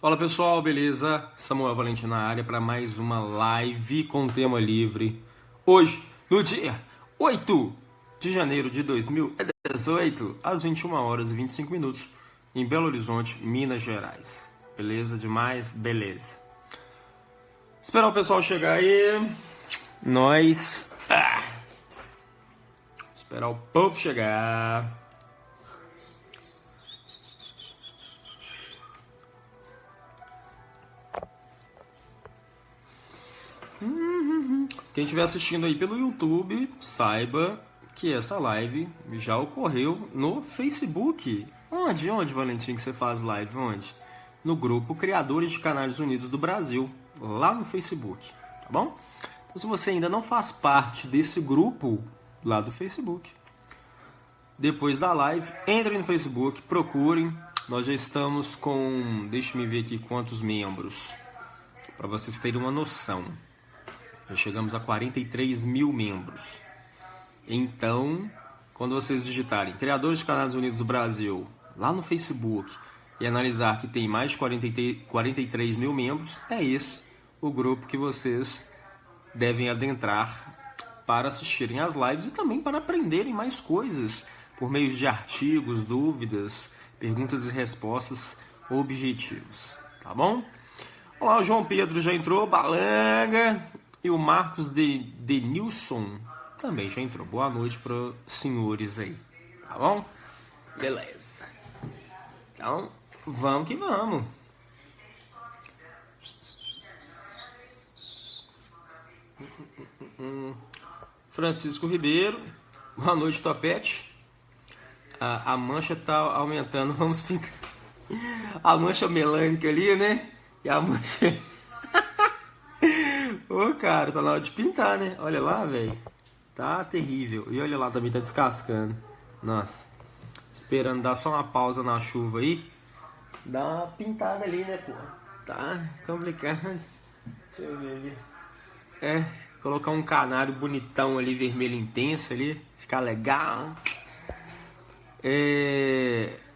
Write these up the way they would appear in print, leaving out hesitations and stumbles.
Fala pessoal, beleza? Samuel Valente na área para mais uma live com tema livre. Hoje, no dia 8 de janeiro de 2018, às 21 horas e 25 minutos, em Belo Horizonte, Minas Gerais. Beleza demais? Beleza. Esperar o pessoal chegar aí. Nós. Esperar o povo chegar. Quem estiver assistindo aí pelo YouTube, saiba que essa live já ocorreu no Facebook. Onde, Valentim, que você faz live? Onde? No grupo Criadores de Canais Unidos do Brasil, lá no Facebook, tá bom? Então, se você ainda não faz parte desse grupo lá do Facebook, depois da live, entre no Facebook, procurem. Nós já estamos com, deixa-me ver aqui quantos membros, para vocês terem uma noção. Já chegamos a 43 mil membros. Então, quando vocês digitarem Criadores de Canais Unidos do Brasil lá no Facebook e analisar que tem mais de 43 mil membros, é esse o grupo que vocês devem adentrar para assistirem às lives e também para aprenderem mais coisas por meio de artigos, dúvidas, perguntas e respostas objetivos. Tá bom? Olá, o João Pedro já entrou, Balanga. E o Marcos Denilson também já entrou. Boa noite para os senhores aí. Tá bom? Beleza. Então, vamos que vamos. Francisco Ribeiro. Boa noite, Topete. A mancha tá aumentando. Vamos pintar. A mancha melânica ali, né? E a mancha... Ô, cara, tá na hora de pintar, né? Olha lá, velho. Tá terrível. E olha lá, também tá descascando. Nossa. Esperando dar só uma pausa na chuva aí. Dá uma pintada ali, né, pô? Tá complicado. Deixa eu ver ali. Colocar um canário bonitão ali, vermelho intenso ali. Ficar legal.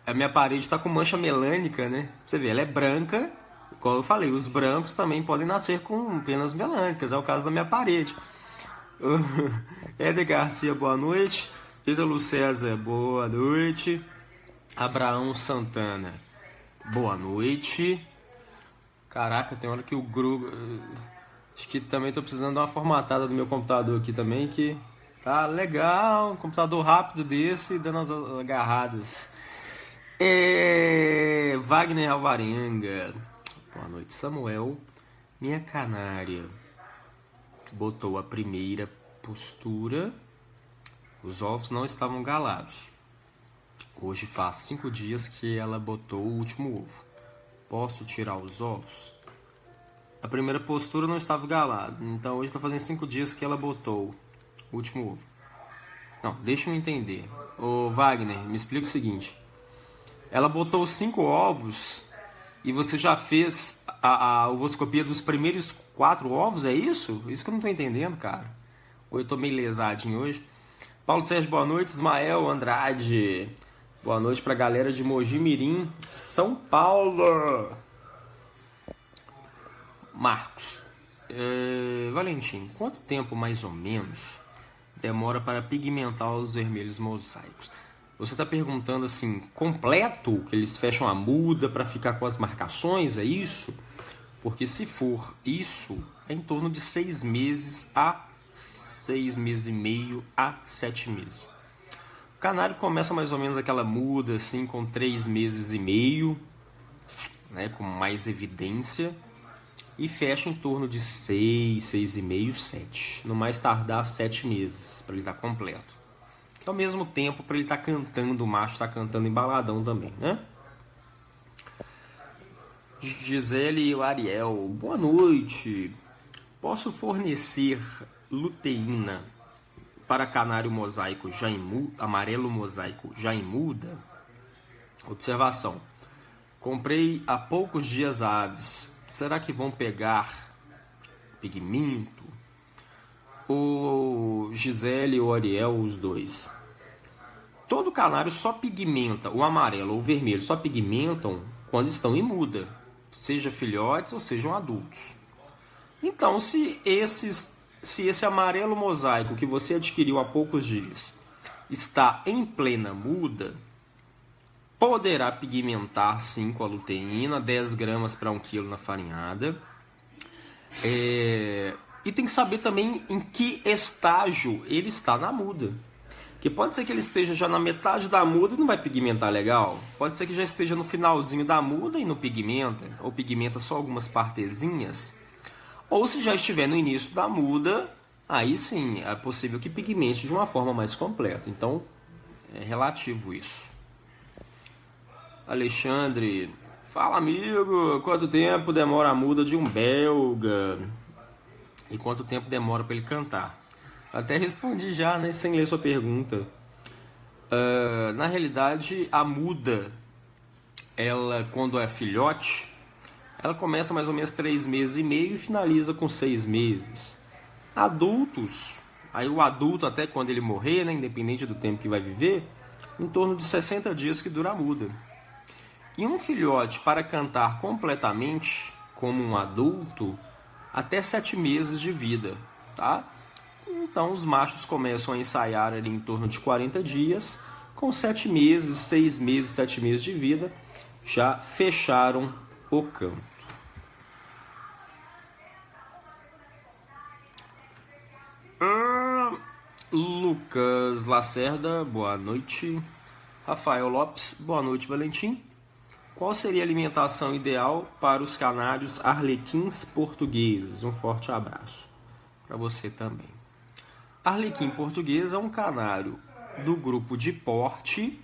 A minha parede tá com mancha melânica, né? Pra você ver, ela é branca. Como eu falei, os brancos também podem nascer com penas melânicas, é o caso da minha parede. Éder Garcia, boa noite. Ítalo César, boa noite. Abraão Santana, boa noite. Caraca, tem hora que o grupo... Acho que também tô precisando dar uma formatada do meu computador aqui também, que tá legal. Um computador rápido desse, dando as agarradas. Wagner Alvarenga. Boa noite, Samuel. Minha canária botou a primeira postura. Os ovos não estavam galados. Hoje faz 5 dias que ela botou o último ovo. Posso tirar os ovos? A primeira postura não estava galada. Então hoje está fazendo 5 dias que ela botou o último ovo. Não, deixa eu entender. Ô Wagner, me explica o seguinte. Ela botou 5 ovos... E você já fez a ovoscopia dos primeiros 4 ovos, é isso? Isso que eu não tô entendendo, cara. Ou eu tô meio lesadinho hoje. Paulo Sérgio, boa noite. Ismael Andrade. Boa noite pra galera de Mogi Mirim, São Paulo. Marcos. Valentim, quanto tempo mais ou menos demora para pigmentar os vermelhos mosaicos? Você está perguntando assim, completo, que eles fecham a muda para ficar com as marcações, é isso? Porque se for isso, é em torno de 6 meses a 6 meses e meio a 7 meses. O canário começa mais ou menos aquela muda assim com 3 meses e meio, né, com mais evidência, e fecha em torno de 6, 6 e meio, 7. No mais tardar 7 meses para ele estar completo. Ao mesmo tempo, para ele estar cantando, o macho está cantando embaladão também, né? Gisele e o Ariel, boa noite. Posso fornecer luteína para canário mosaico já em muda, amarelo mosaico já em muda? Observação. Comprei há poucos dias aves. Será que vão pegar pigmento? O Gisele e o Ariel, os dois. Todo canário só pigmenta, o amarelo ou o vermelho só pigmentam quando estão em muda. seja filhotes ou sejam adultos. Então, se esse amarelo mosaico que você adquiriu há poucos dias está em plena muda, poderá pigmentar sim com a luteína, 10 gramas para 1 quilo na farinhada. E tem que saber também em que estágio ele está na muda. Que pode ser que ele esteja já na metade da muda e não vai pigmentar legal. Pode ser que já esteja no finalzinho da muda e não pigmenta, ou pigmenta só algumas partezinhas. Ou se já estiver no início da muda, aí sim é possível que pigmente de uma forma mais completa. Então é relativo isso. Alexandre, fala amigo, quanto tempo demora a muda de um belga? E quanto tempo demora para ele cantar? Até respondi já, né, sem ler sua pergunta. Na realidade, a muda, ela, quando é filhote, ela começa mais ou menos 3 meses e meio e finaliza com 6 meses. Adultos, aí o adulto até quando ele morrer, né, independente do tempo que vai viver, em torno de 60 dias que dura a muda. E um filhote, para cantar completamente, como um adulto, até 7 meses de vida, tá? Então, os machos começam a ensaiar ali em torno de 40 dias, com 7 meses, 6 meses, 7 meses de vida, já fecharam o canto. Lucas Lacerda, boa noite. Rafael Lopes, boa noite, Valentim. Qual seria a alimentação ideal para os canários arlequins portugueses? Um forte abraço para você também. Arlequim português é um canário do grupo de porte,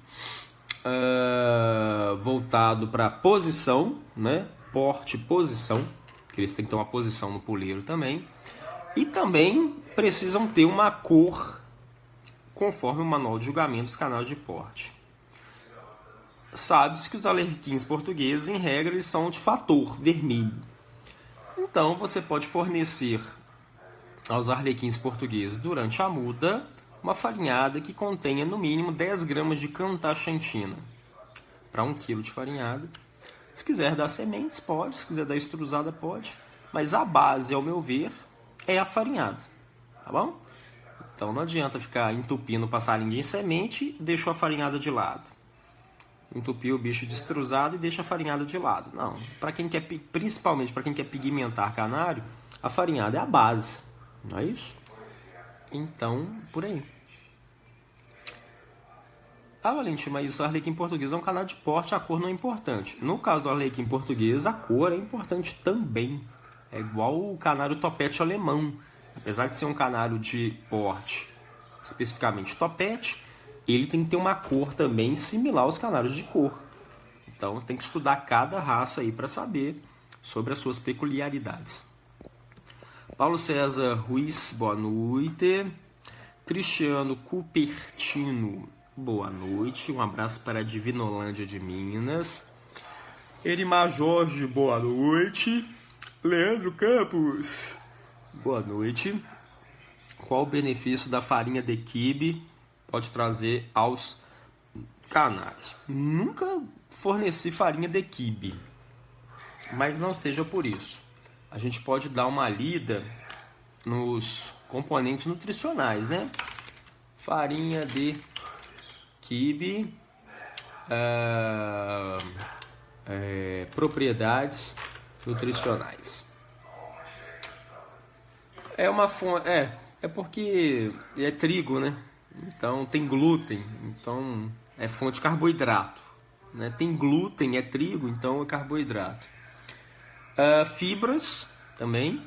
voltado para posição, né? Porte, posição, que eles têm que ter uma posição no poleiro também. E também precisam ter uma cor conforme o manual de julgamento dos canários de porte. Sabe-se que os arlequins portugueses, em regra, eles são de fator vermelho. Então, você pode fornecer aos arlequins portugueses, durante a muda, uma farinhada que contenha, no mínimo, 10 gramas de cantaxantina para 1 quilo de farinhada. Se quiser dar sementes, pode. Se quiser dar extrusada, pode. Mas a base, ao meu ver, é a farinhada. Tá bom? Então, não adianta ficar entupindo o passarinho de semente e deixou a farinhada de lado. Entupir o bicho de extrusado e deixa a farinhada de lado. Não, principalmente para quem quer pigmentar canário, a farinhada é a base, não é isso? Então, por aí. Valentim, mas o arlequim português é um canário de porte, a cor não é importante. No caso do arlequim português, a cor é importante também. É igual o canário topete alemão. Apesar de ser um canário de porte, especificamente topete, ele tem que ter uma cor também similar aos canários de cor. Então tem que estudar cada raça aí para saber sobre as suas peculiaridades. Paulo César Ruiz, boa noite. Cristiano Cupertino, boa noite. Um abraço para a Divinolândia de Minas. Erimar Jorge, boa noite. Leandro Campos, boa noite. Qual o benefício da farinha de quibe pode trazer aos canários? Nunca forneci farinha de quibe, mas não seja por isso. A gente pode dar uma lida nos componentes nutricionais, né? Farinha de quibe, propriedades nutricionais. É uma fonte, é porque é trigo, né? Então tem glúten, então é fonte de carboidrato, né? Tem glúten, é trigo, então é carboidrato. Fibras também.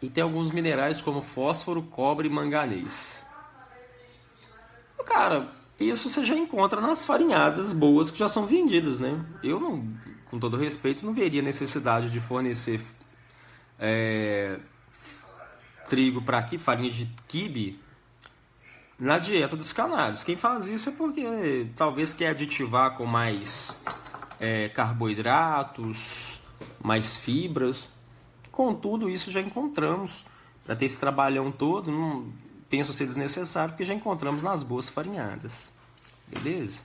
E tem alguns minerais como fósforo, cobre e manganês. Cara, isso você já encontra nas farinhadas boas que já são vendidas, né? Eu, não, com todo respeito, não veria necessidade de fornecer trigo para aqui, farinha de quibe, na dieta dos canários. Quem faz isso é porque talvez quer aditivar com mais carboidratos, mais fibras. Contudo, isso já encontramos. Para ter esse trabalhão todo, não penso ser desnecessário, porque já encontramos nas boas farinhadas. Beleza?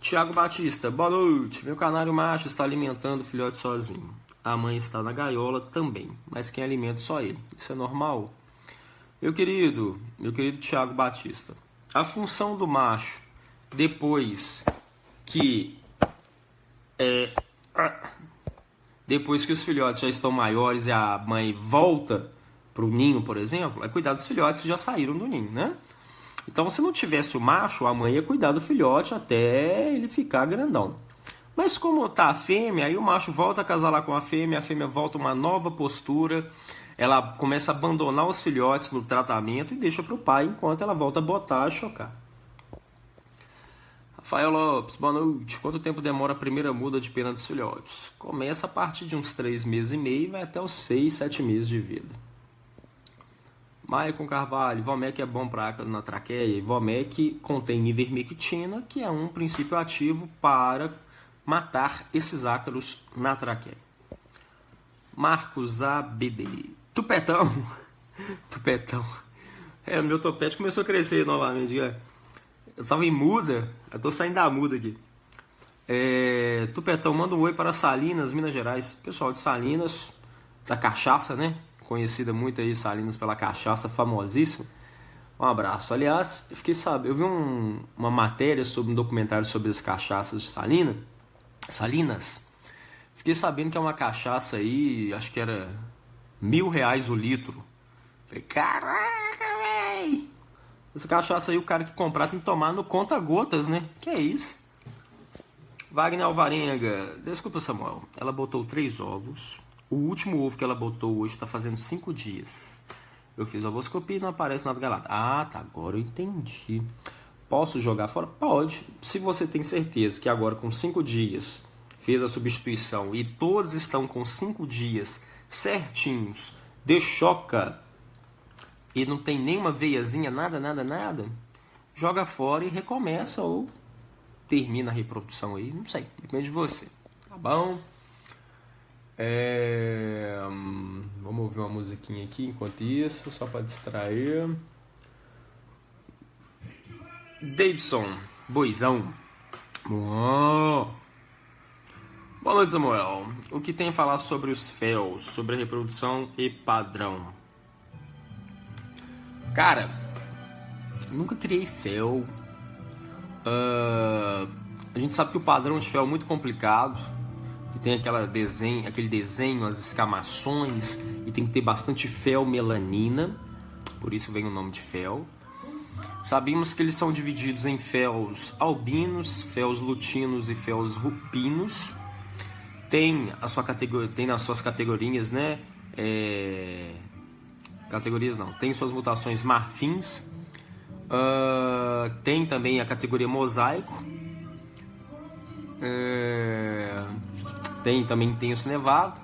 Tiago Batista, boa noite. Meu canário macho está alimentando o filhote sozinho. A mãe está na gaiola também, mas quem alimenta só ele. Isso é normal? Meu querido Tiago Batista, a função do macho, depois que os filhotes já estão maiores e a mãe volta para o ninho, por exemplo, é cuidar dos filhotes que já saíram do ninho, né? Então, se não tivesse o macho, a mãe ia cuidar do filhote até ele ficar grandão. Mas como tá a fêmea, aí o macho volta a acasalar com a fêmea volta a uma nova postura, ela começa a abandonar os filhotes no tratamento e deixa para o pai enquanto ela volta a botar e chocar. Rafael Lopes, boa noite. Quanto tempo demora a primeira muda de pena dos filhotes? Começa a partir de uns 3 meses e meio e vai até os 6, 7 meses de vida. Maicon Carvalho, Ivomec é bom para ácaro na traqueia. Ivomec contém ivermectina, que é um princípio ativo para matar esses ácaros na traqueia. Marcos ABD, Tupetão. Meu topete começou a crescer novamente. Eu tava em muda, eu tô saindo da muda aqui. Tupetão, manda um oi para Salinas, Minas Gerais. Pessoal de Salinas, da cachaça, né? Conhecida muito aí, Salinas, pela cachaça, famosíssima. Um abraço. Aliás, eu vi uma matéria sobre um documentário sobre as cachaças de Salinas. Fiquei sabendo que é uma cachaça aí, acho que era R$1.000 o litro. Falei, caraca, véi! Essa cachaça aí, o cara que comprar tem que tomar no conta-gotas, né? Que é isso? Wagner Alvarenga, desculpa, Samuel. Ela botou 3 ovos. O último ovo que ela botou hoje está fazendo 5 dias. Eu fiz a ovoscopia e não aparece nada galado. Ah, tá. Agora eu entendi. Posso jogar fora? Pode. Se você tem certeza que agora com 5 dias fez a substituição e todos estão com 5 dias certinhos, de choca, e não tem nenhuma veiazinha, nada, joga fora e recomeça ou termina a reprodução aí. Não sei. Depende de você. Tá bom? Vamos ouvir uma musiquinha aqui enquanto isso, só para distrair. Davidson, boizão. Boa noite, Samuel. O que tem a falar sobre os FELs, sobre a reprodução e padrão? Cara, nunca criei FEL. A gente sabe que o padrão de FEL é muito complicado. Tem aquele desenho, as escamações, e tem que ter bastante felmelanina, por isso vem o nome de fel. Sabemos que eles são divididos em fels albinos, fels lutinos e fels rubinos. Tem nas suas categorias, né? Tem suas mutações marfins. Tem também a categoria mosaico. Tem também tenso nevado.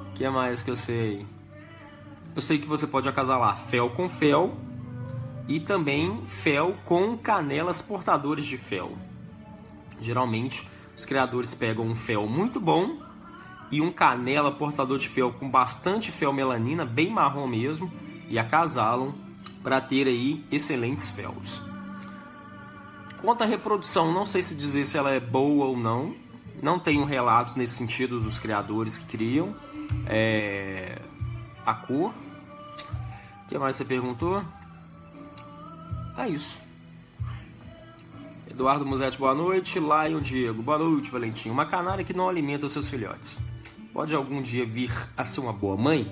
O que é mais que eu sei? Eu sei que você pode acasalar fel com fel e também fel com canelas portadores de fel. Geralmente os criadores pegam um fel muito bom e um canela portador de fel com bastante felmelanina, bem marrom mesmo, e acasalam para ter aí excelentes fels. Quanto à reprodução, não sei se dizer se ela é boa ou não. Não tenho relatos nesse sentido dos criadores que criam. A cor. O que mais você perguntou? É isso. Eduardo Musetti, boa noite. Lion Diego, boa noite, Valentim. Uma canária que não alimenta os seus filhotes pode algum dia vir a ser uma boa mãe?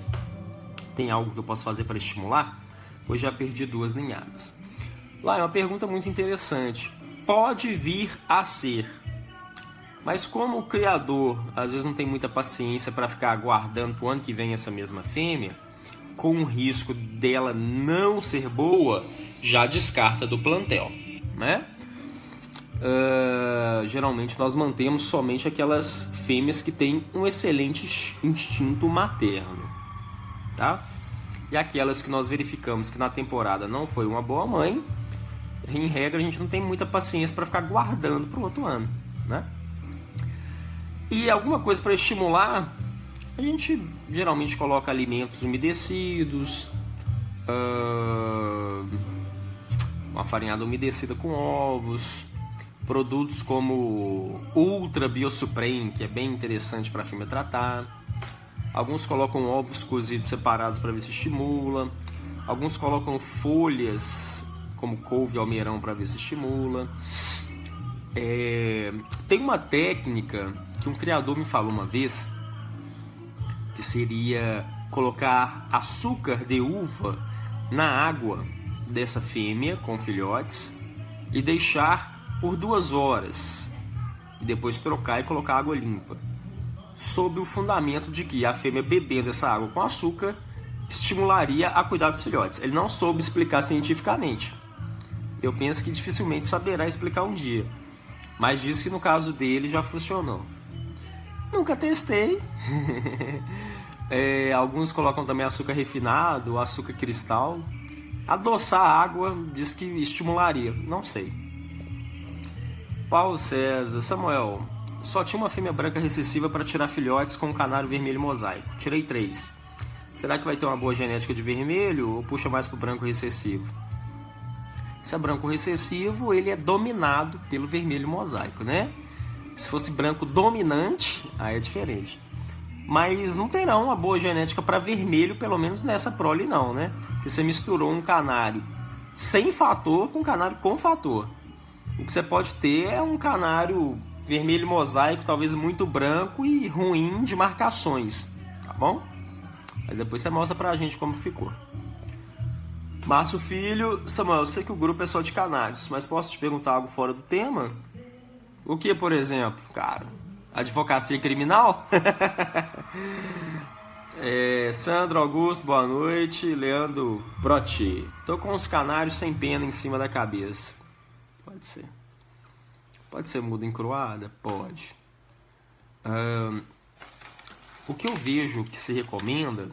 Tem algo que eu posso fazer para estimular? Pois já perdi 2 ninhadas. Lá é uma pergunta muito interessante. Pode vir a ser. Mas como o criador às vezes não tem muita paciência para ficar aguardando para o ano que vem essa mesma fêmea, com o risco dela não ser boa, já descarta do plantel, né? Geralmente nós mantemos somente aquelas fêmeas que têm um excelente instinto materno, tá? E aquelas que nós verificamos que na temporada não foi uma boa mãe, em regra a gente não tem muita paciência para ficar guardando para o outro ano, né? E alguma coisa para estimular, a gente geralmente coloca alimentos umedecidos, uma farinhada umedecida com ovos, Produtos como Ultra Biosupreme, que é bem interessante para a fêmea tratar. Alguns colocam ovos cozidos separados para ver se estimula. Alguns colocam folhas como couve e almeirão para ver se estimula. Tem uma técnica que um criador me falou uma vez, que seria colocar açúcar de uva na água dessa fêmea com filhotes e deixar por 2 horas e depois trocar e colocar água limpa, sob o fundamento de que a fêmea bebendo essa água com açúcar estimularia a cuidar dos filhotes. Ele não soube explicar cientificamente. Eu penso que dificilmente saberá explicar um dia, mas disse que no caso dele já funcionou. Nunca testei. Alguns colocam também açúcar refinado, açúcar cristal. Adoçar a água diz que estimularia, não sei. Paulo César, Samuel, só tinha uma fêmea branca recessiva para tirar filhotes com um canário vermelho mosaico. Tirei 3. Será que vai ter uma boa genética de vermelho ou puxa mais pro branco recessivo? Se é branco recessivo, ele é dominado pelo vermelho mosaico, né? Se fosse branco dominante, aí é diferente. Mas não terá uma boa genética para vermelho, pelo menos nessa prole não, né? Porque você misturou um canário sem fator com um canário com fator. O que você pode ter é um canário vermelho mosaico, talvez muito branco e ruim de marcações, tá bom? Mas depois você mostra pra gente como ficou. Márcio Filho, Samuel, eu sei que o grupo é só de canários, mas posso te perguntar algo fora do tema? O que, por exemplo, cara? Advocacia criminal? Sandro Augusto, boa noite. Leandro Proti. Tô com os canários sem pena em cima da cabeça. Pode ser. Pode ser muda encruada? Pode. O que eu vejo que se recomenda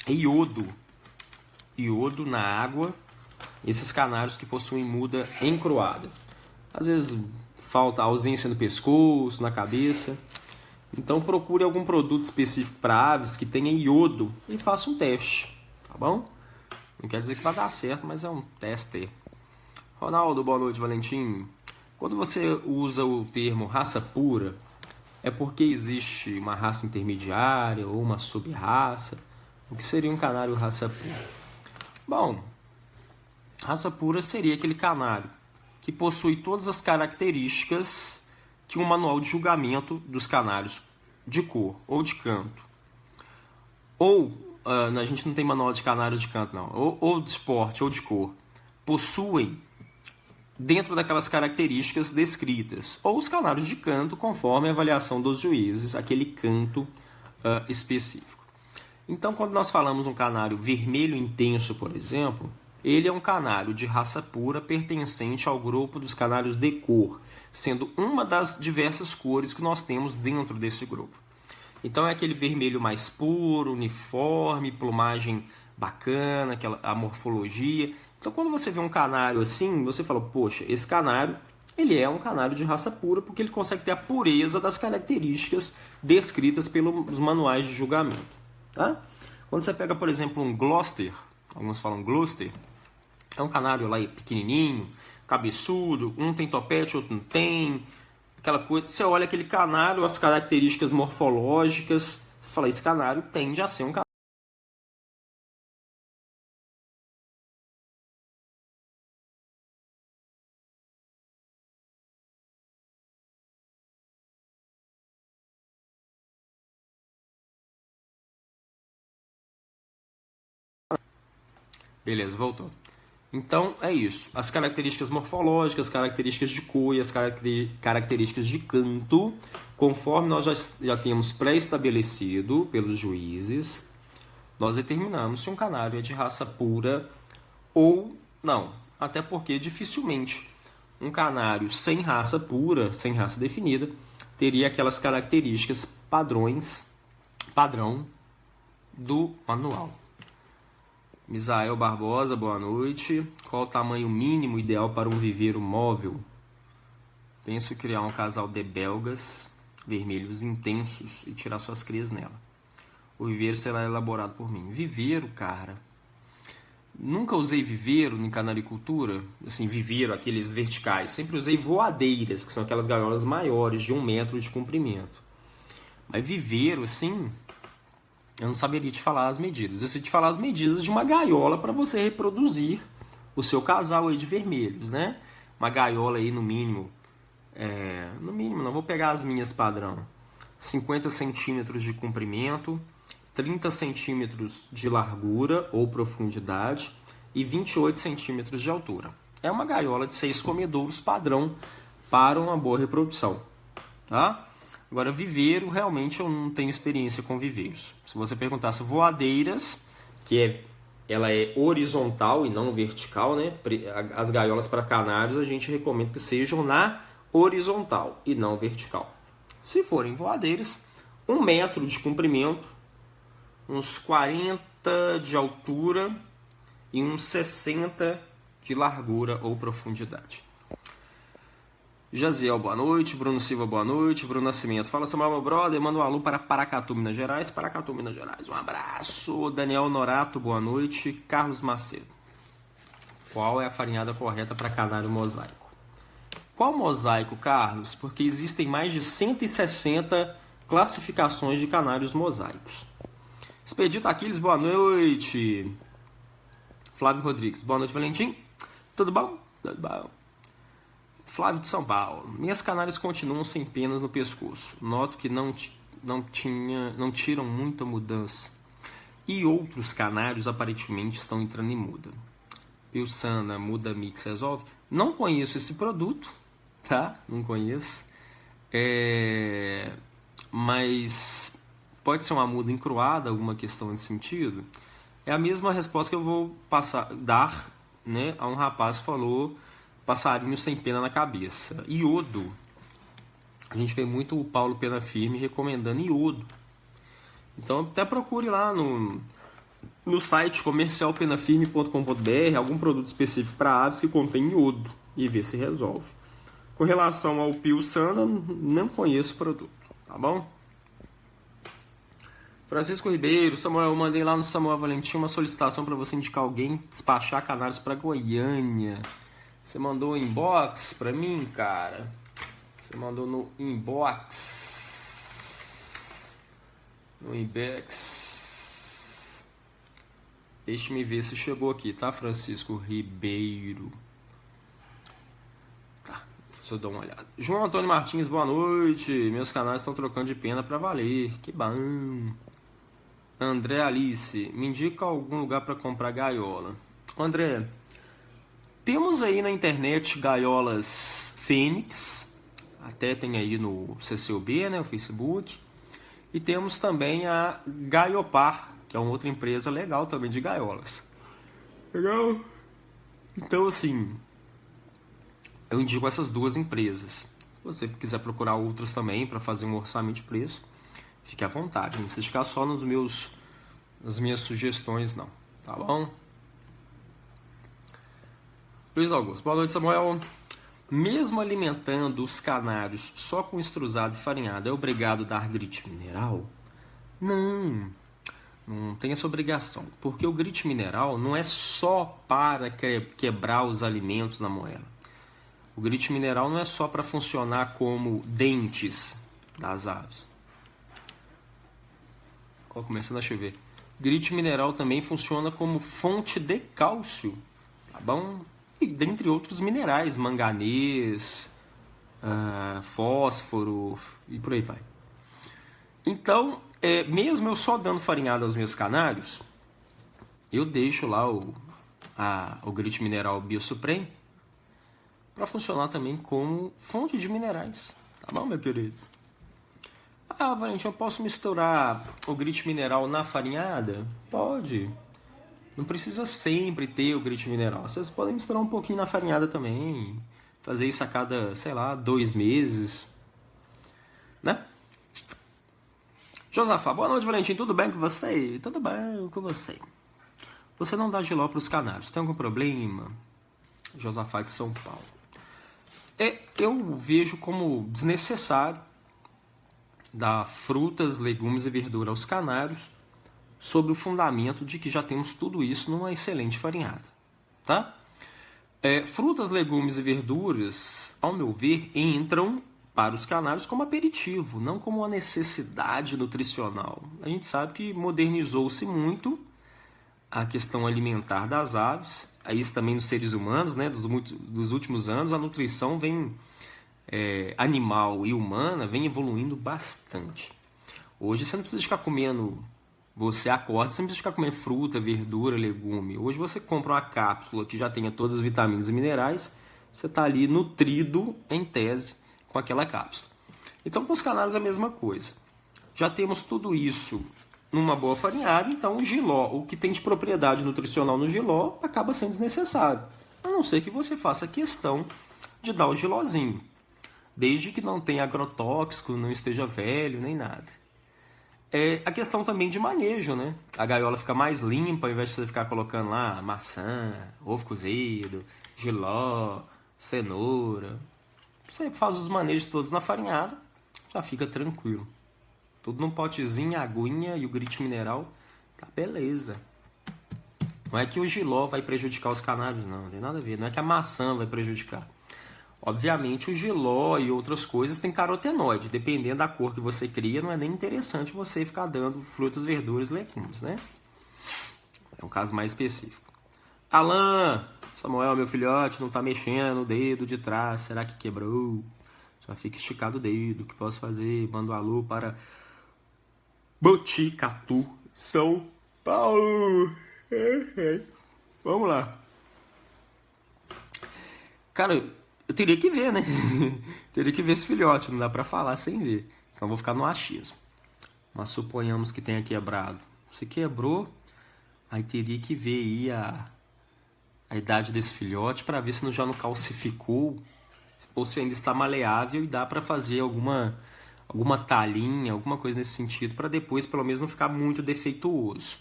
é iodo. Iodo na água. Esses canários que possuem muda encruada. Às vezes falta ausência no pescoço, na cabeça. Então procure algum produto específico para aves que tenha iodo e faça um teste, tá bom? Não quer dizer que vai dar certo, mas é um teste. Ronaldo, boa noite, Valentim. Quando você usa o termo raça pura, é porque existe uma raça intermediária ou uma sub-raça? O que seria um canário raça pura? Bom, raça pura seria aquele canário que possui todas as características que um manual de julgamento dos canários de cor ou de canto. Ou, a gente não tem manual de canários de canto, não. Ou de esporte ou de cor. Possuem dentro daquelas características descritas. Ou os canários de canto, conforme a avaliação dos juízes, aquele canto específico. Então, quando nós falamos um canário vermelho intenso, por exemplo, ele é um canário de raça pura pertencente ao grupo dos canários de cor, sendo uma das diversas cores que nós temos dentro desse grupo. Então é aquele vermelho mais puro, uniforme, plumagem bacana, a morfologia. Então quando você vê um canário assim, você fala, poxa, esse canário ele é um canário de raça pura porque ele consegue ter a pureza das características descritas pelos manuais de julgamento. Tá? Quando você pega, por exemplo, um Gloucester, alguns falam Gloucester, é um canário lá pequenininho, cabeçudo, um tem topete, outro não tem, aquela coisa. Você olha aquele canário, as características morfológicas, você fala, esse canário tende a ser um canário. Beleza, voltou. Então é isso. As características morfológicas, as características de cor e as características de canto, conforme nós já temos pré-estabelecido pelos juízes, nós determinamos se um canário é de raça pura ou não. Até porque dificilmente um canário sem raça pura, sem raça definida, teria aquelas características padrão do manual. Misael Barbosa, boa noite. Qual o tamanho mínimo ideal para um viveiro móvel? Penso em criar um casal de belgas vermelhos intensos e tirar suas crias nela. O viveiro será elaborado por mim. Viveiro, cara. Nunca usei viveiro em canaricultura, assim, viveiro, aqueles verticais. Sempre usei voadeiras, que são aquelas gaiolas maiores, de 1 metro de comprimento. Mas viveiro, assim, eu não saberia te falar as medidas. Eu sei te falar as medidas de uma gaiola para você reproduzir o seu casal aí de vermelhos, né? Uma gaiola aí no mínimo, não vou pegar as minhas padrão, 50 centímetros de comprimento, 30 centímetros de largura ou profundidade e 28 centímetros de altura. É uma gaiola de 6 comedouros padrão para uma boa reprodução, tá? Agora, viveiro, realmente eu não tenho experiência com viveiros. Se você perguntasse voadeiras, ela é horizontal e não vertical, né? As gaiolas para canários a gente recomenda que sejam na horizontal e não vertical. Se forem voadeiras, 1 metro de comprimento, uns 40 de altura e uns 60 de largura ou profundidade. Jaziel, boa noite. Bruno Silva, boa noite. Bruno Nascimento, fala Samuel, meu brother. Manda um alô para Paracatu, Minas Gerais. Paracatu, Minas Gerais. Um abraço. Daniel Norato, boa noite. Carlos Macedo, qual é a farinhada correta para canário mosaico? Qual mosaico, Carlos? Porque existem mais de 160 classificações de canários mosaicos. Expedito Aquiles, boa noite. Flávio Rodrigues, boa noite, Valentim. Tudo bom? Tudo bom. Flávio de São Paulo, minhas canárias continuam sem penas no pescoço. Noto que não tiram muita mudança. E outros canários aparentemente estão entrando em muda. Pilsana, muda mix, resolve? Não conheço esse produto, tá? Não conheço. Mas pode ser uma muda encruada, alguma questão nesse sentido. É a mesma resposta que eu vou dar, né, a um rapaz que falou passarinho sem pena na cabeça. Iodo. A gente vê muito o Paulo Pena Firme recomendando iodo. Então até procure lá no site comercialpenafirme.com.br algum produto específico para aves que contém iodo e vê se resolve. Com relação ao Pilsana, não conheço o produto, tá bom? Francisco Ribeiro, Samuel, eu mandei lá no Samuel Valentim uma solicitação para você indicar alguém despachar canários para Goiânia. Você mandou inbox para mim, cara? Você mandou no inbox. No inbox. Deixe-me ver se chegou aqui, tá, Francisco Ribeiro? Tá, deixa eu dar uma olhada. João Antônio Martins, boa noite. Meus canais estão trocando de pena para valer. Que bom. André Alice, me indica algum lugar para comprar gaiola. André, temos aí na internet gaiolas Fênix, até tem aí no CCOB, né, o Facebook. E temos também a Gaiopar, que é uma outra empresa legal também de gaiolas. Legal? Então, assim, eu indico essas duas empresas. Se você quiser procurar outras também para fazer um orçamento de preço, fique à vontade. Não precisa ficar só nas minhas sugestões, não. Tá bom? Luiz Augusto, boa noite, Samuel. Mesmo alimentando os canários só com estrusado e farinhado, é obrigado a dar grite mineral? Não tem essa obrigação. Porque o grite mineral não é só para quebrar os alimentos na moela. O grite mineral não é só para funcionar como dentes das aves. Começando a chover. Grite mineral também funciona como fonte de cálcio, tá bom? E dentre outros minerais, manganês, fósforo e por aí vai. Então, mesmo eu só dando farinhada aos meus canários, eu deixo lá o grite mineral Biosupreme para funcionar também como fonte de minerais, tá bom, meu querido? Valentim, eu posso misturar o grite mineral na farinhada? Pode. Não precisa sempre ter o grite mineral. Vocês podem misturar um pouquinho na farinhada também. Fazer isso a cada, 2 meses. Né? Josafá, boa noite, Valentim. Tudo bem com você? Tudo bem com você. Você não dá giló para os canários. Tem algum problema? Josafá de São Paulo. Eu vejo como desnecessário dar frutas, legumes e verdura aos canários sobre o fundamento de que já temos tudo isso numa excelente farinhada, tá? Frutas, legumes e verduras, ao meu ver, entram para os canários como aperitivo, não como uma necessidade nutricional. A gente sabe que modernizou-se muito a questão alimentar das aves, isso também nos seres humanos, né? Dos últimos anos, a nutrição animal e humana vem evoluindo bastante. Hoje você não precisa ficar comendo, você acorda, você não precisa ficar comendo fruta, verdura, legume. Hoje você compra uma cápsula que já tenha todas as vitaminas e minerais, você está ali nutrido, em tese, com aquela cápsula. Então com os canários é a mesma coisa. Já temos tudo isso numa boa farinhada, então o jiló, o que tem de propriedade nutricional no jiló, acaba sendo desnecessário. A não ser que você faça questão de dar o jilózinho, desde que não tenha agrotóxico, não esteja velho, nem nada. A questão também de manejo, né? A gaiola fica mais limpa, ao invés de você ficar colocando lá maçã, ovo cozido, jiló, cenoura. Você faz os manejos todos na farinhada, já fica tranquilo. Tudo num potezinho, a aguinha e o grit mineral, tá beleza. Não é que o jiló vai prejudicar os canários, não tem nada a ver. Não é que a maçã vai prejudicar. Obviamente o jiló e outras coisas têm carotenoide. Dependendo da cor que você cria, não é nem interessante você ficar dando frutas, verduras e legumes, né? É um caso mais específico. Alan, Samuel, meu filhote, não tá mexendo o dedo de trás. Será que quebrou? Só fica esticado o dedo. O que posso fazer? Mando um alô para Boticatu, São Paulo. Vamos lá. Cara, eu teria que ver, né? Teria que ver esse filhote, não dá pra falar sem ver. Então vou ficar no achismo. Mas suponhamos que tenha quebrado. Se quebrou, aí teria que ver aí a idade desse filhote para ver se já não calcificou ou se ainda está maleável e dá para fazer alguma talhinha, alguma coisa nesse sentido, para depois pelo menos não ficar muito defeituoso.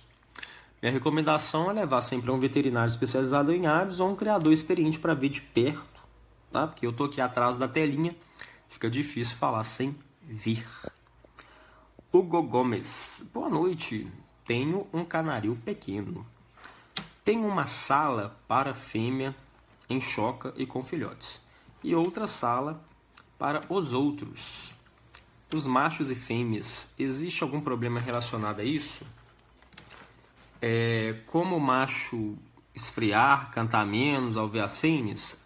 Minha recomendação é levar sempre a um veterinário especializado em aves ou um criador experiente para ver de perto, tá? Porque eu tô aqui atrás da telinha, fica difícil falar sem ver. Hugo Gomes, boa noite. Tenho um canaril pequeno. Tenho uma sala para fêmea em choca e com filhotes, e outra sala para os outros. Os machos e fêmeas, existe algum problema relacionado a isso? Como o macho esfriar, cantar menos ao ver as fêmeas?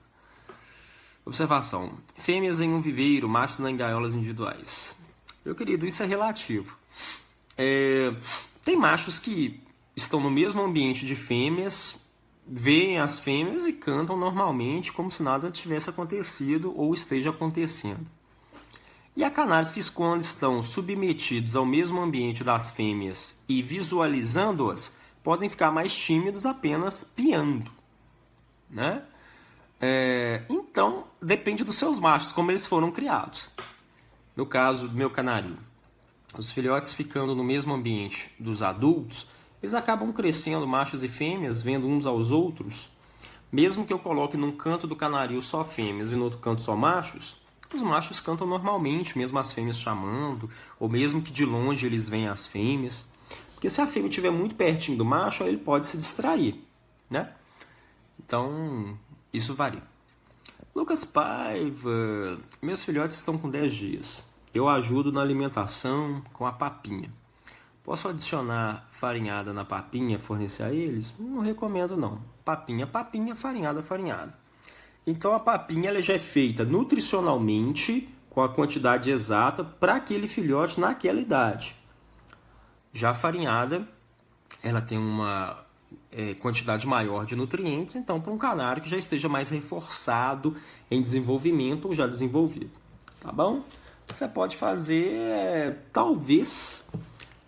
Observação. Fêmeas em um viveiro, machos em gaiolas individuais. Meu querido, isso é relativo. Tem machos que estão no mesmo ambiente de fêmeas, veem as fêmeas e cantam normalmente como se nada tivesse acontecido ou esteja acontecendo. E há canários que, quando estão submetidos ao mesmo ambiente das fêmeas e visualizando-as, podem ficar mais tímidos apenas piando, né? Então, depende dos seus machos, como eles foram criados. No caso do meu canarinho, os filhotes ficando no mesmo ambiente dos adultos, eles acabam crescendo, machos e fêmeas, vendo uns aos outros. Mesmo que eu coloque num canto do canarinho só fêmeas e no outro canto só machos, os machos cantam normalmente, mesmo as fêmeas chamando, ou mesmo que de longe eles veem as fêmeas. Porque se a fêmea estiver muito pertinho do macho, ele pode se distrair, né? Então, isso varia. Lucas Paiva, meus filhotes estão com 10 dias. Eu ajudo na alimentação com a papinha. Posso adicionar farinhada na papinha, fornecer a eles? Não recomendo não. Papinha, farinhada, farinhada. Então a papinha ela já é feita nutricionalmente, com a quantidade exata, para aquele filhote naquela idade. Já a farinhada, ela tem uma quantidade maior de nutrientes, então para um canário que já esteja mais reforçado em desenvolvimento ou já desenvolvido. Tá bom? Você pode fazer, talvez,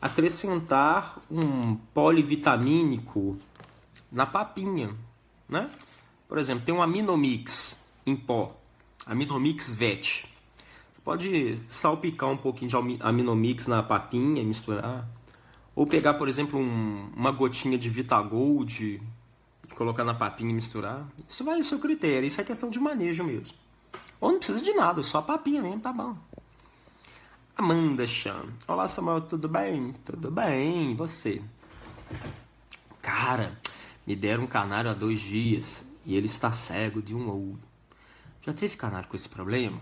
acrescentar um polivitamínico na papinha, né? Por exemplo, tem um Aminomix em pó, Aminomix Vet. Você pode salpicar um pouquinho de Aminomix na papinha e misturar. Ou pegar, por exemplo, uma gotinha de Vitagold e colocar na papinha e misturar. Isso vai ao seu critério, isso é questão de manejo mesmo. Ou não precisa de nada, só a papinha mesmo, tá bom. Amanda Chan. Olá, Samuel, tudo bem? Tudo bem, e você? Cara, me deram um canário há 2 dias e ele está cego de um olho. Já teve canário com esse problema?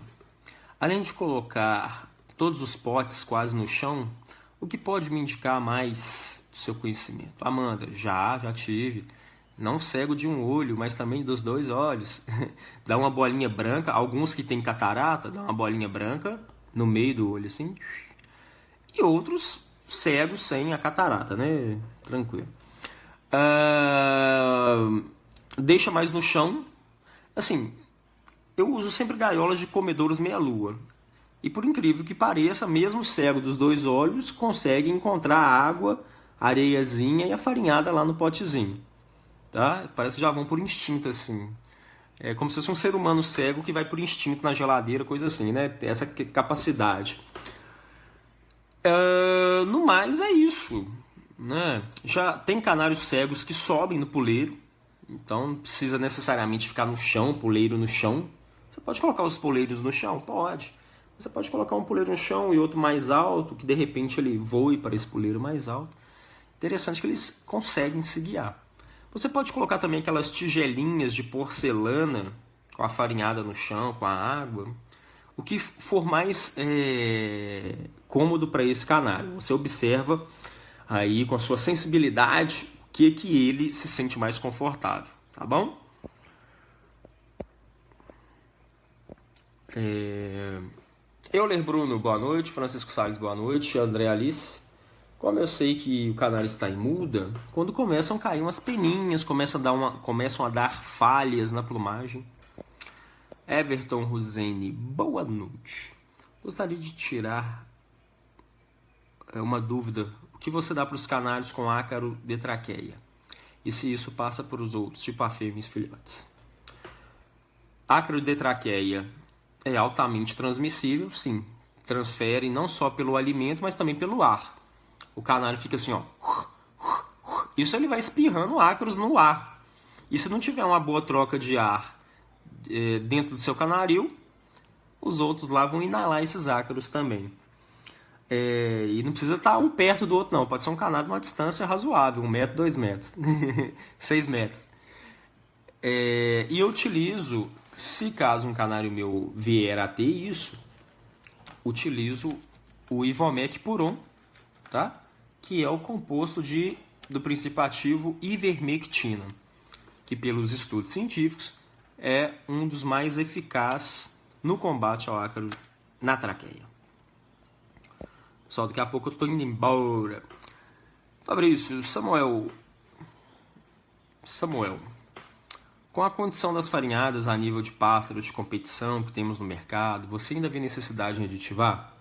Além de colocar todos os potes quase no chão, o que pode me indicar mais do seu conhecimento? Amanda, já tive. Não cego de um olho, mas também dos 2 olhos. Dá uma bolinha branca, alguns que tem catarata, dá uma bolinha branca no meio do olho, assim. E outros cegos sem a catarata, né? Tranquilo. Deixa mais no chão. Assim, eu uso sempre gaiolas de comedouros meia-lua. E por incrível que pareça, mesmo cego dos 2 olhos, consegue encontrar água, areiazinha e a farinhada lá no potezinho. Tá? Parece que já vão por instinto, assim. É como se fosse um ser humano cego que vai por instinto na geladeira, coisa assim, né? Tem essa capacidade. No mais, é isso. Né? Já tem canários cegos que sobem no puleiro. Então não precisa necessariamente ficar no chão, puleiro no chão. Você pode colocar os puleiros no chão? Pode. Você pode colocar um puleiro no chão e outro mais alto, que de repente ele voe para esse puleiro mais alto. Interessante que eles conseguem se guiar. Você pode colocar também aquelas tigelinhas de porcelana com a farinhada no chão, com a água. O que for mais cômodo para esse canário. Você observa aí com a sua sensibilidade o que ele se sente mais confortável. Tá bom? Euler Bruno, boa noite. Francisco Salles, boa noite. André Alice. Como eu sei que o canário está em muda, quando começam a cair umas peninhas, começam a dar falhas na plumagem. Everton Rosene, boa noite. Gostaria de tirar uma dúvida. O que você dá para os canários com ácaro de traqueia? E se isso passa para os outros, tipo a fêmea e os filhotes? Ácaro de traqueia é altamente transmissível, sim. Transfere não só pelo alimento, mas também pelo ar. O canário fica assim, ó. Isso ele vai espirrando ácaros no ar. E se não tiver uma boa troca de ar dentro do seu canaril, os outros lá vão inalar esses ácaros também. E não precisa estar um perto do outro, não. Pode ser um canário numa distância razoável, 1 metro, 2 metros, 6 metros. E eu utilizo, se caso um canário meu vier a ter isso, utilizo o Ivomec Puron, tá? Que é o composto do princípio ativo ivermectina, que pelos estudos científicos é um dos mais eficazes no combate ao ácaro na traqueia. Só daqui a pouco eu tô indo embora. Fabrício, Samuel, com a condição das farinhadas a nível de pássaros de competição que temos no mercado, você ainda vê necessidade em aditivar?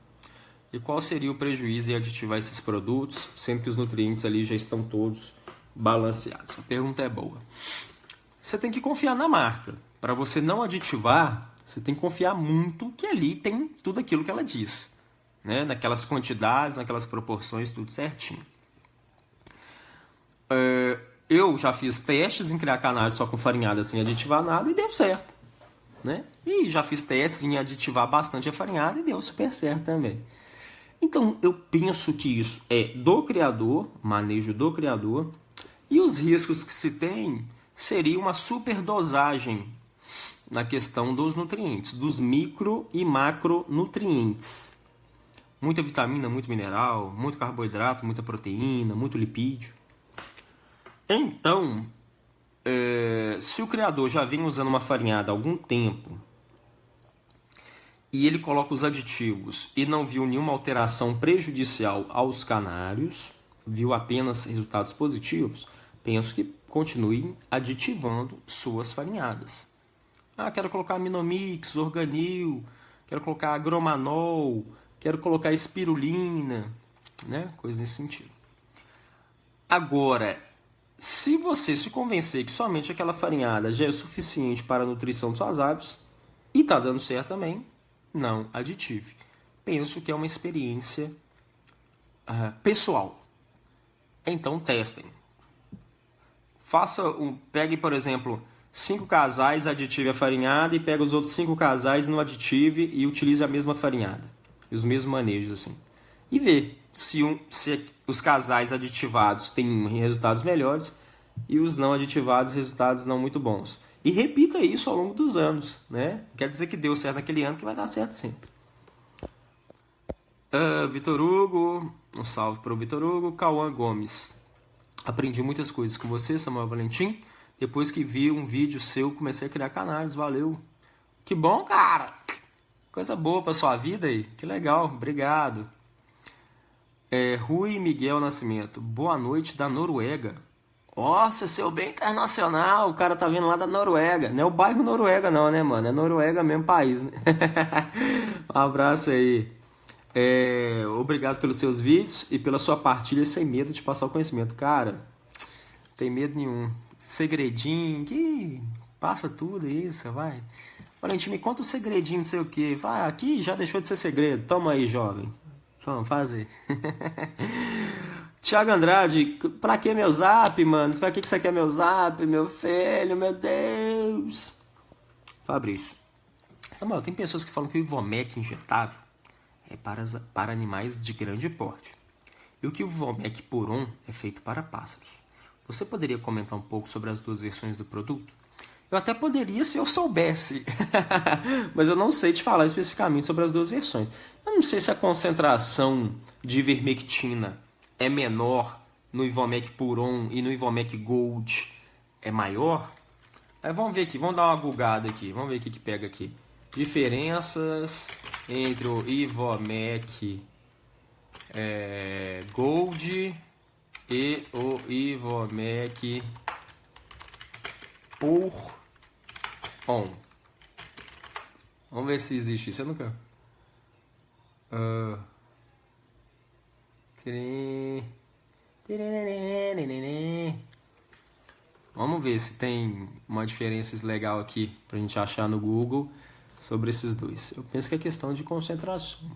E qual seria o prejuízo em aditivar esses produtos, sendo que os nutrientes ali já estão todos balanceados? A pergunta é boa. Você tem que confiar na marca. Para você não aditivar, você tem que confiar muito que ali tem tudo aquilo que ela diz. Né? Naquelas quantidades, naquelas proporções, tudo certinho. Eu já fiz testes em criar canário só com farinhada sem aditivar nada e deu certo. Né? E já fiz testes em aditivar bastante a farinhada e deu super certo também. Então, eu penso que isso é do criador, manejo do criador, e os riscos que se tem seria uma superdosagem na questão dos nutrientes, dos micro e macronutrientes. Muita vitamina, muito mineral, muito carboidrato, muita proteína, muito lipídio. Então, se o criador já vem usando uma farinhada há algum tempo, e ele coloca os aditivos e não viu nenhuma alteração prejudicial aos canários, viu apenas resultados positivos, penso que continue aditivando suas farinhadas. Quero colocar Aminomix, Organil, quero colocar Agromanol, quero colocar espirulina, né? Coisa nesse sentido. Agora, se você se convencer que somente aquela farinhada já é suficiente para a nutrição de suas aves e está dando certo também, não aditive. Penso que é uma experiência pessoal. Então testem. Pegue, por exemplo, 5 casais, aditive a farinhada e pega os outros 5 casais no aditive e utilize a mesma farinhada. Os mesmos manejos assim. E vê se os casais aditivados têm resultados melhores e os não aditivados resultados não muito bons. E repita isso ao longo dos anos, né? Quer dizer que deu certo naquele ano que vai dar certo sempre. Vitor Hugo, um salve para o Vitor Hugo. Cauã Gomes, aprendi muitas coisas com você, Samuel Valentim. Depois que vi um vídeo seu, comecei a criar canais, valeu. Que bom, cara! Coisa boa para sua vida aí, que legal, obrigado. Rui Miguel Nascimento, boa noite da Noruega. Nossa, seu bem internacional, o cara tá vindo lá da Noruega. Não é o bairro Noruega não, né, mano? É Noruega mesmo, país, né? Um abraço aí. Obrigado pelos seus vídeos e pela sua partilha sem medo de passar o conhecimento. Cara, não tem medo nenhum. Segredinho, que passa tudo isso, vai. Valentim, me conta um segredinho, não sei o que. Vai, aqui já deixou de ser segredo. Toma aí, jovem. Vamos fazer. Thiago Andrade, pra que meu zap, mano? Pra que você quer meu zap, meu filho, meu Deus? Fabrício. Samuel, tem pessoas que falam que o Ivomec injetável é para animais de grande porte. E o que o Ivomec Puron é feito para pássaros. Você poderia comentar um pouco sobre as duas versões do produto? Eu até poderia se eu soubesse, mas eu não sei te falar especificamente sobre as duas versões. Eu não sei se a concentração de ivermectina é menor no Ivomec Puron e no Ivomec Gold é maior. Aí vamos ver aqui, vamos dar uma googada aqui, vamos ver o que pega aqui. Diferenças entre o Ivomec Gold e o Ivomec Puron. Vamos ver se existe isso. Eu nunca. Vamos ver se tem uma diferença legal aqui pra gente achar no Google sobre esses dois. Eu penso que é questão de concentração.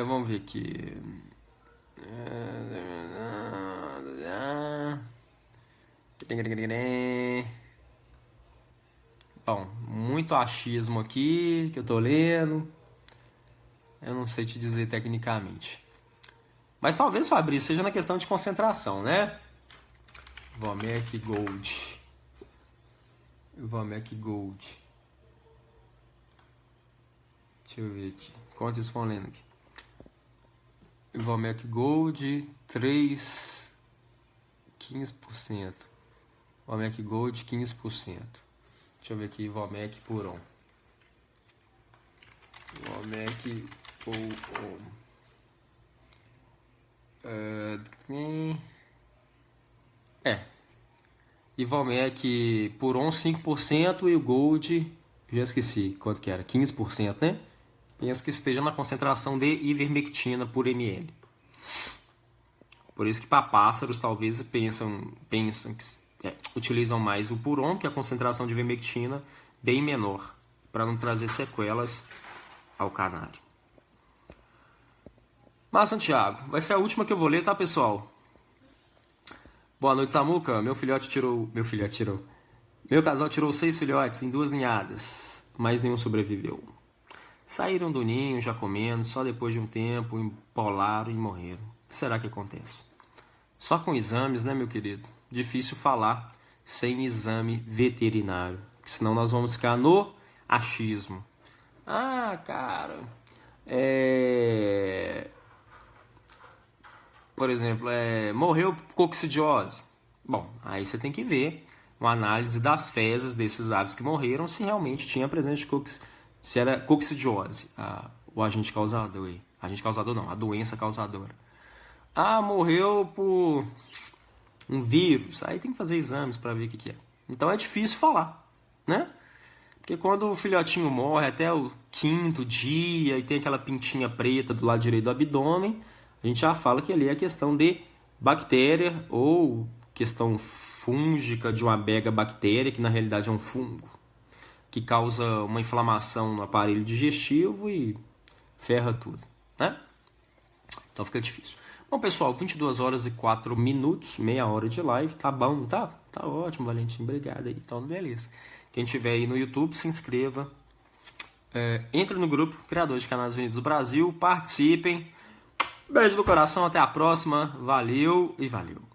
Vamos ver aqui. Bom, muito achismo aqui que eu tô lendo. Eu não sei te dizer tecnicamente. Mas talvez, Fabrício, seja na questão de concentração, né? Ivomec Gold. Ivomec Gold. Deixa eu ver aqui. Quanto eles estão lendo aqui? Ivomec Gold 15%. Ivomec Gold 15%. Deixa eu ver aqui, Ivomec Puron. Ivomec Puron. Ivomec Puron 5% e o Gold, já esqueci quanto que era, 15%, né? Penso que esteja na concentração de ivermectina por ml. Por isso que para pássaros talvez pensam que utilizam mais o Puron, que é a concentração de ivermectina bem menor, para não trazer sequelas ao canário. Mas, Santiago, vai ser a última que eu vou ler, tá, pessoal? Boa noite, Samuca. Meu casal tirou 6 filhotes em 2 ninhadas, mas nenhum sobreviveu. Saíram do ninho já comendo, só depois de um tempo empolaram e morreram. O que será que acontece? Só com exames, né, meu querido? Difícil falar sem exame veterinário, porque senão nós vamos ficar no achismo. Ah, cara, por exemplo, morreu coccidiose. Bom, aí você tem que ver uma análise das fezes desses aves que morreram, se realmente tinha presença de se era coccidiose, o agente causador. Agente causador não, a doença causadora. Ah, morreu por um vírus. Aí tem que fazer exames para ver o que é. Então é difícil falar, né? Porque quando o filhotinho morre até o 5º dia e tem aquela pintinha preta do lado direito do abdômen, a gente já fala que ali é questão de bactéria ou questão fúngica de uma bactéria, que na realidade é um fungo, que causa uma inflamação no aparelho digestivo e ferra tudo, né? Então fica difícil. Bom, pessoal, 22 horas e 4 minutos, meia hora de live, tá bom, tá? Tá ótimo, Valentim, obrigado aí, então beleza. Quem tiver aí no YouTube, se inscreva Entre no grupo Criadores de Canais Unidos do Brasil, participem. Beijo do coração, até a próxima. Valeu e valeu.